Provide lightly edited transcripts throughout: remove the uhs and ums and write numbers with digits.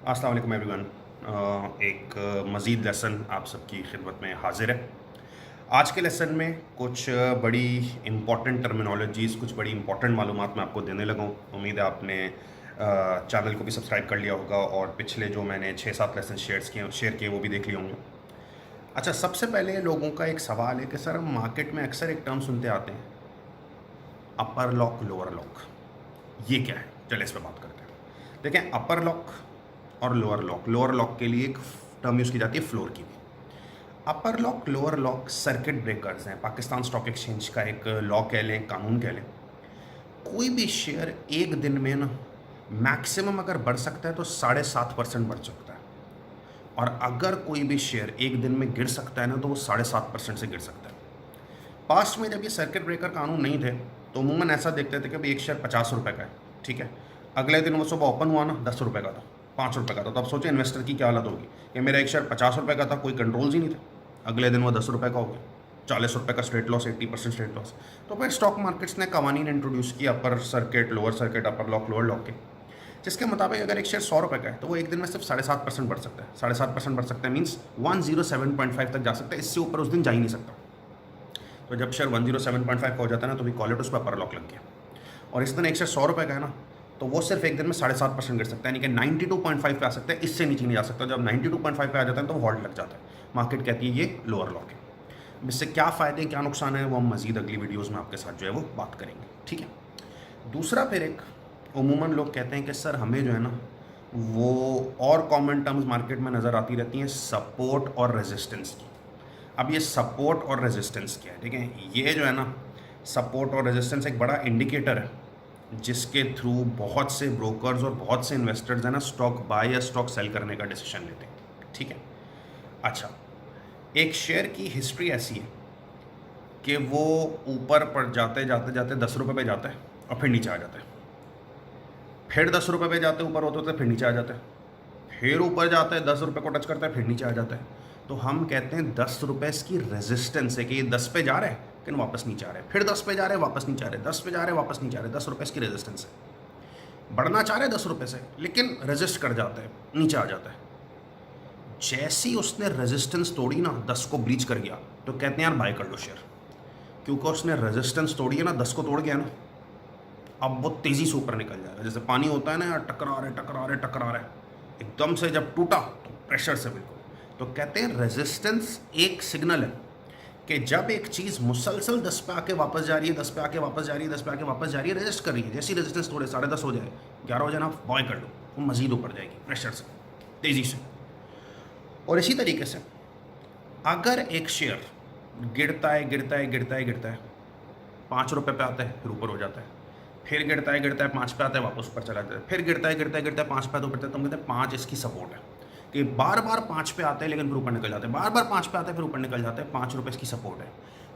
अस्सलाम वालेकुम एवरीवन। एक मज़ीद लेसन आप सबकी खिदमत में हाजिर है। आज के लेसन में कुछ बड़ी इंपॉर्टेंट टर्मिनोलॉजीज़, कुछ बड़ी इंपॉर्टेंट मालूमात मैं आपको देने लगा हूँ। उम्मीद है आपने चैनल को भी सब्सक्राइब कर लिया होगा और पिछले जो मैंने 6-7 लेसन शेयर किए वो भी देख लिए होंगे। अच्छा, सबसे पहले लोगों का एक सवाल है कि सर हम मार्केट में अक्सर एक टर्म सुनते आते हैं, अपर लॉक लोअर लॉक। ये क्या है? चलिए इस पर बात करते हैं। देखें, अपर लॉक और लोअर लॉक के लिए एक टर्म यूज़ की जाती है फ्लोर की भी। Upper lock lower lock circuit breakers हैं, पाकिस्तान स्टॉक एक्सचेंज का एक लॉ कह लें, कानून कह लें। कोई भी शेयर एक दिन में ना मैक्सिमम अगर बढ़ सकता है तो 7.5% बढ़ सकता है, और अगर कोई भी शेयर एक दिन में गिर सकता है ना तो वो 7.5% से गिर सकता है। पास्ट में जब ये सर्किट ब्रेकर कानून नहीं थे तो अमूमन ऐसा देखते थे कि भाई एक शेयर 50 रुपये का है, ठीक है। अगले दिन वो सुबह ओपन हुआ ना 10 रुपये का था, 5 रुपये का था, तो अब सोचे इन्वेस्टर की क्या हालत होगी कि मेरा एक शेयर 50 रुपये का था, कोई कंट्रोल्स ही नहीं था। अगले दिन वो 10 रुपये का हो गया, 40 रुपये का स्ट्रेट लॉस, 80% स्ट्रेट लॉस। तो फिर स्टॉक मार्केट्स ने कवानीन इंट्रोड्यूस किया अपर सर्किट, लोअर सर्किट, अपर लॉक, लोअर लॉक के, जिसके मुताबिक अगर एक शेयर 100 रुपये का है तो वो एक दिन में सिर्फ 7.5% बढ़ सकता है। 7.5% बढ़ सकता है मीन्स 107.5 तक जा सकता है, इससे ऊपर उस दिन जा ही नहीं सकता। तो जब शेयर 107.5 का हो जाता है ना तो भी कॉल इट, उस पर अपर लॉक लग गया। और इस दिन एक शेयर 100 रुपये का है ना तो वो सिर्फ एक दिन में 7.5% गिर सकता है, यानी कि 92.5 पे आ सकता है, इससे नीचे नहीं जा सकता। जब 92.5 पे आ जाता है तो वो हॉल्ट लग जाता है। मार्केट कहती है ये लोअर लॉक है। इससे क्या फ़ायदे, क्या नुकसान है, वो हम मज़ीद अगली वीडियोज़ में आपके साथ जो है वो बात करेंगे, ठीक है। दूसरा, फिर एक उमूमन लोग कहते हैं कि सर हमें जो है ना वो और कॉमन टर्म्स मार्केट में नज़र आती रहती हैं, सपोर्ट और रेजिस्टेंस की। अब ये सपोर्ट और रेजिस्टेंस क्या है? ठीक है, ये जो है ना सपोर्ट और रेजिस्टेंस एक बड़ा इंडिकेटर है जिसके थ्रू बहुत से ब्रोकर्स और बहुत से इन्वेस्टर्स हैं ना स्टॉक बाय या स्टॉक सेल करने का डिसीजन लेते हैं, ठीक है। अच्छा, एक शेयर की हिस्ट्री ऐसी है कि वो ऊपर पर जाते जाते जाते 10 रुपये पे जाता है और फिर नीचे आ जाता है, फिर 10 रुपये पे जाते ऊपर होते फिर नीचे आ जाता है, फिर ऊपर जाता है 10 रुपये को टच करता है फिर नीचे आ जाता है। तो हम कहते हैं 10 रुपये की रेजिस्टेंस है कि ये 10 पे जा रहा है लेकिन वापस नीचे आ रहे हैं, फिर 10 पे जा रहे हैं वापस नीचे आ रहे हैं, 10 पे जा रहे हैं वापस नीचे आ रहे हैं। 10 रुपये की रेजिस्टेंस है, बढ़ना चाह रहे हैं 10 रुपये से लेकिन रेजिस्ट कर जाता है, नीचे आ जाता है। जैसी उसने रेजिस्टेंस तोड़ी ना, 10 को ब्रीच कर गया, तो कहते हैं यार बाय कर लो शेयर, क्योंकि उसने रेजिस्टेंस तोड़ी है ना, 10 को तोड़ गया ना, अब वो तेज़ी से ऊपर निकल जाएगा। जैसे पानी होता है ना यार, टकरा रहे, एकदम से जब टूटा तो प्रेशर से बिल्कुल। तो कहते हैं रेजिस्टेंस एक सिग्नल है कि जब एक चीज़ मुसलसल 10 पे आके वापस जा रही है, 10 पे आके वापस जा रही है, 10 पे आके वापस जा रही है, रेजिस्ट कर रही है। जैसी रेजिस्टेंस तोड़े 10:30 हो जाए, 11 हो जाए ना, बॉय कर लो, वो मज़ीद ऊपर जाएगी प्रेशर से, तेज़ी से। और इसी तरीके से अगर एक शेयर गिरता है, 5 रुपये पे आता है फिर ऊपर हो जाता है, फिर गिरता है 5 पे आता है वापस ऊपर चला जाता है, फिर गिरता है 5 पे आता है ऊपर, तो हम कहते हैं 5 इसकी सपोर्ट है कि बार बार 5 पे आते हैं लेकिन फिर ऊपर निकल जाते हैं, बार बार 5 पे आते हैं फिर ऊपर निकल जाते हैं। 5 रुपये इसकी सपोर्ट है।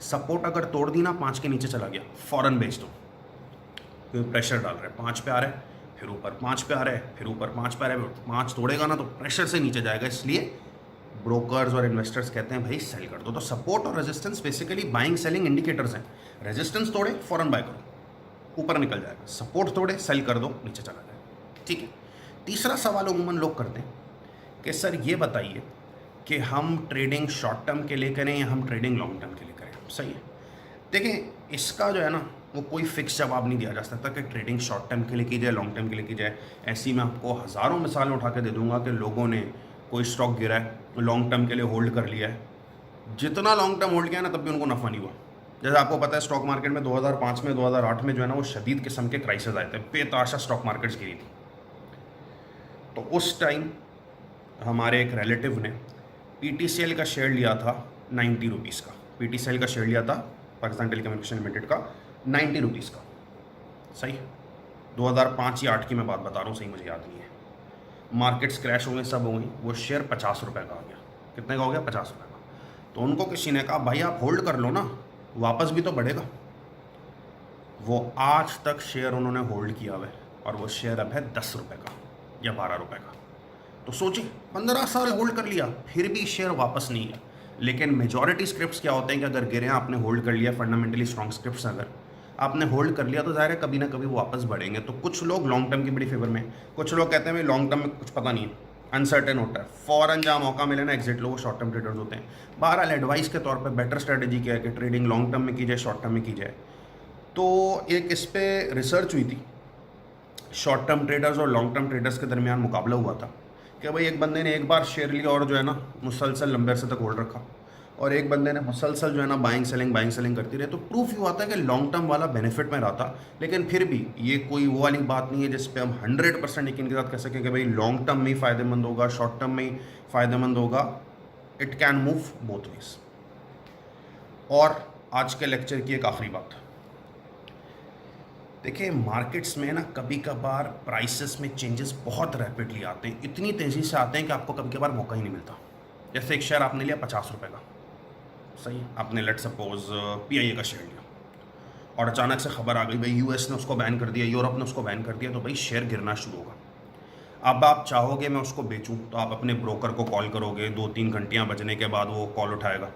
सपोर्ट अगर तोड़ दी ना, 5 के नीचे चला गया, फ़ौरन बेच दो, क्योंकि प्रेशर डाल रहे हैं। 5 पे आ रहा है फिर ऊपर, 5 पे आ रहा है फिर ऊपर, 5 पे आ रहा है, 5 तोड़ेगा ना तो प्रेशर से नीचे जाएगा, इसलिए ब्रोकर्स और इन्वेस्टर्स कहते हैं भाई सेल कर दो। तो सपोर्ट और resistance basically buying selling indicators हैं। रेजिस्टेंस तोड़े फ़ौरन बाय करो, ऊपर निकल जाएगा, सपोर्ट तोड़े सेल कर दो, नीचे चला जाएगा, ठीक है। तीसरा सवाल उमूमन लोग करते हैं कि सर ये बताइए कि हम ट्रेडिंग शॉर्ट टर्म के लिए करें या हम ट्रेडिंग लॉन्ग टर्म के लिए करें। सही है, देखें इसका जो है ना वो कोई फिक्स जवाब नहीं दिया जा सकता कि ट्रेडिंग शॉर्ट टर्म के लिए की जाए, लॉन्ग टर्म के लिए की जाए। ऐसी मैं आपको हज़ारों मिसालें उठा के दे दूंगा कि लोगों ने कोई स्टॉक गिरा है लॉन्ग टर्म के लिए होल्ड कर लिया है, जितना लॉन्ग टर्म होल्ड किया ना तब भी उनको नफ़ा नहीं हुआ। जैसे आपको पता है स्टॉक मार्केट में 2005 में 2008 में जो है ना वो शदीद किस्म के क्राइसिस आए थे, बेतहाशा स्टॉक मार्केट्स गिरी थी। तो उस टाइम हमारे एक रिलेटिव ने PTCL का शेयर लिया था 90 रुपीज़ का। PTCL का शेयर लिया था, पाकिस्तान टेलीकम्युनिकेशन लिमिटेड का, 90 रुपीज़ का। सही, 2005 या 8 की मैं बात बता रहा हूँ, सही मुझे याद नहीं है। मार्केट्स क्रैश हो गए, सब हो गई, वो शेयर 50 रुपये का आ गया। कितने का हो गया? 50 रुपये का। तो उनको किसी ने कहा भाई आप होल्ड कर लो ना, वापस भी तो बढ़ेगा। वो आज तक शेयर उन्होंने होल्ड किया हुआ है और वो शेयर अब है 10 रुपये का या 12 रुपये का। तो सोचिए 15 साल होल्ड कर लिया फिर भी शेयर वापस नहीं है। लेकिन मेजॉरिटी स्क्रिप्ट्स क्या होते हैं कि अगर गिरे आपने होल्ड कर लिया, फंडामेंटली स्ट्रॉन्ग स्क्रिप्ट्स अगर आपने होल्ड कर लिया तो ज़ाहिर है कभी ना कभी वो वापस बढ़ेंगे। तो कुछ लोग लॉन्ग टर्म की बड़ी फेवर में, कुछ लोग कहते हैं भाई लॉन्ग टर्म में कुछ पता नहीं है, अनसर्टेन होता है, फ़ौरन जहाँ मौका मिले ना एग्जिट लो, वो शॉर्ट टर्म ट्रेडर्स होते हैं। बहरहाल एडवाइस के तौर पे बेटर स्ट्रेटजी क्या है कि ट्रेडिंग लॉन्ग टर्म में की जाए, शॉर्ट टर्म में की जाए। तो एक इस पे रिसर्च हुई थी, शॉर्ट टर्म ट्रेडर्स और लॉन्ग टर्म ट्रेडर्स के दरमियान मुकाबला हुआ था कि भाई एक बंदे ने एक बार शेयर लिया और जो है ना मुसलसल लंबे अरसे तक होल्ड रखा, और एक बंदे ने मुसलसल जो है ना बाइंग सेलिंग करती रही। तो प्रूफ ये हुआ था कि लॉन्ग टर्म वाला बेनिफिट में रहा था। लेकिन फिर भी ये कोई वो वाली बात नहीं है जिस पे हम 100% यकीन के साथ कह सकें कि भाई लॉन्ग टर्म में ही फ़ायदेमंद होगा, शॉर्ट टर्म में ही फ़ायदेमंद होगा। It can move both ways. और आज के लेक्चर की एक आखिरी बात, देखिए मार्केट्स में ना कभी कभार प्राइसेस में चेंजेस बहुत रैपिडली आते हैं, इतनी तेज़ी से आते हैं कि आपको कभी कभार मौका ही नहीं मिलता। जैसे एक शेयर आपने लिया 50 रुपये का, सही, आपने लेट सपोज PIA का शेयर लिया और अचानक से खबर आ गई भाई US ने उसको बैन कर दिया, यूरोप ने उसको बैन कर दिया, तो भाई शेयर गिरना शुरू होगा। अब आप चाहोगे मैं उसको बेचूं तो आप अपने ब्रोकर को कॉल करोगे, 2-3 घंटियाँ बजने के बाद वो कॉल उठाएगा,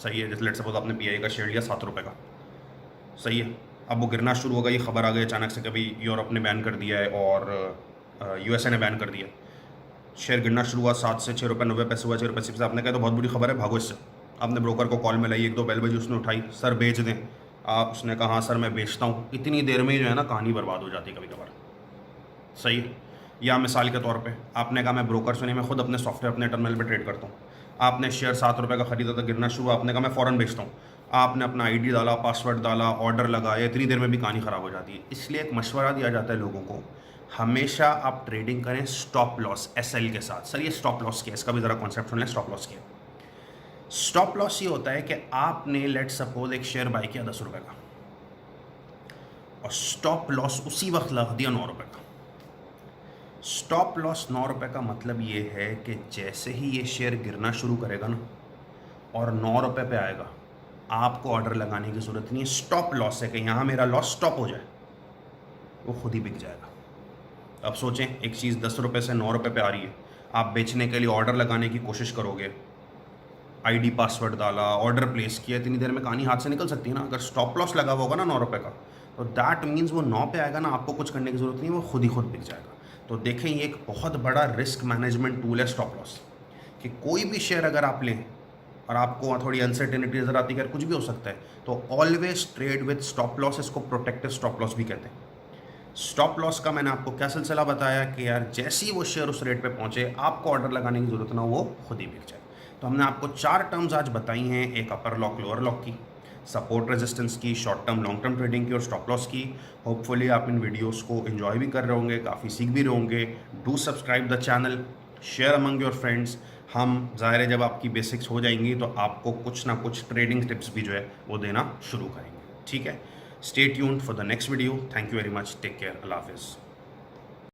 सही है। जैसे लेट सपोज आपने PIA का शेयर लिया 7 रुपये का, सही है। अब वो गिरना शुरू होगा, ये खबर आ गई अचानक से कभी यूरोप ने बैन कर दिया है और USA ने बैन कर दिया। शेयर गिरना शुरू हुआ, 7 से 6 रुपये 90 पैसे हुआ, 6 रुपये 80 पैसे। आपने कहा तो बहुत बुरी खबर है, भागो इससे। आपने ब्रोकर को कॉल मिलाई, 1-2 बेल बजी, उसने उठाई, सर बेच दें आप। उसने कहा हाँ सर मैं बेचता हूँ। इतनी देर में ही जो है ना कहानी बर्बाद हो जाती है कभी कभार, सही है। या मिसाल के तौर पे आपने कहा मैं ब्रोकर से नहीं, मैं खुद अपने सॉफ्टवेयर अपने टर्मिनल पे ट्रेड करता हूँ। आपने शेयर 7 रुपये का खरीदा था, गिरना शुरू, आपने कहा मैं फ़ौरन बेचता हूँ। आपने अपना ID डाला, पासवर्ड डाला, ऑर्डर लगाया, इतनी देर में भी कहानी ख़राब हो जाती है। इसलिए एक मशवरा दिया जाता है लोगों को, हमेशा आप ट्रेडिंग करें स्टॉप लॉस SL के साथ। सर ये स्टॉप लॉस क्या है, इसका भी ज़रा कॉन्सेप्ट सुन लें। स्टॉप लॉस क्या है? स्टॉप लॉस ये होता है कि आपने लेट सपोज एक शेयर बाय किया 10 रुपये का और स्टॉप लॉस उसी वक्त लगा दिया 9 रुपये का। स्टॉप लॉस 9 रुपये का मतलब ये है कि जैसे ही ये शेयर गिरना शुरू करेगा ना और 9 रुपये पे आएगा, आपको ऑर्डर लगाने की ज़रूरत नहीं है। स्टॉप लॉस है कि यहाँ मेरा लॉस स्टॉप हो जाए, वो खुद ही बिक जाएगा। अब सोचें, एक चीज़ 10 रुपये से 9 रुपये पे आ रही है, आप बेचने के लिए ऑर्डर लगाने की कोशिश करोगे, ID पासवर्ड डाला, ऑर्डर प्लेस किया, इतनी देर में कहानी हाथ से निकल सकती है ना। अगर स्टॉप लॉस लगा हुआ होगा ना 9 रुपये का, तो दैट मीन्स वो 9 पे आएगा ना, आपको कुछ करने की ज़रूरत नहीं है, वो खुद ही खुद बिक जाएगा। तो देखें ये एक बहुत बड़ा रिस्क मैनेजमेंट टूल है स्टॉप लॉस, कि कोई भी शेयर अगर आप लें और आपको वहाँ थोड़ी अनसर्टेनिटी नज़र आती है कि कुछ भी हो सकता है, तो always trade with stop loss. इसको प्रोटेक्टिव स्टॉप लॉस भी कहते हैं। स्टॉप लॉस का मैंने आपको क्या सिलसिला बताया कि यार जैसे ही वो शेयर उस रेट पे पहुंचे, आपको ऑर्डर लगाने की ज़रूरत ना, वो खुद ही बिक जाए। तो हमने आपको 4 टर्म्स आज बताई हैं, एक अपर लॉक लोअर लॉक की, सपोर्ट रेजिस्टेंस की, short term long term trading की और स्टॉप लॉस की। होपफुली आप इन वीडियोस को एंजॉय भी कर रहे होंगे, काफ़ी सीख भी रहे होंगे। Do subscribe the channel, share among your friends. हम ज़ाहिर है जब आपकी बेसिक्स हो जाएंगी तो आपको कुछ ना कुछ ट्रेडिंग टिप्स भी जो है वो देना शुरू करेंगे, ठीक है। Stay tuned for the next video. Thank you very much, take care, अल्लाह हाफिज़।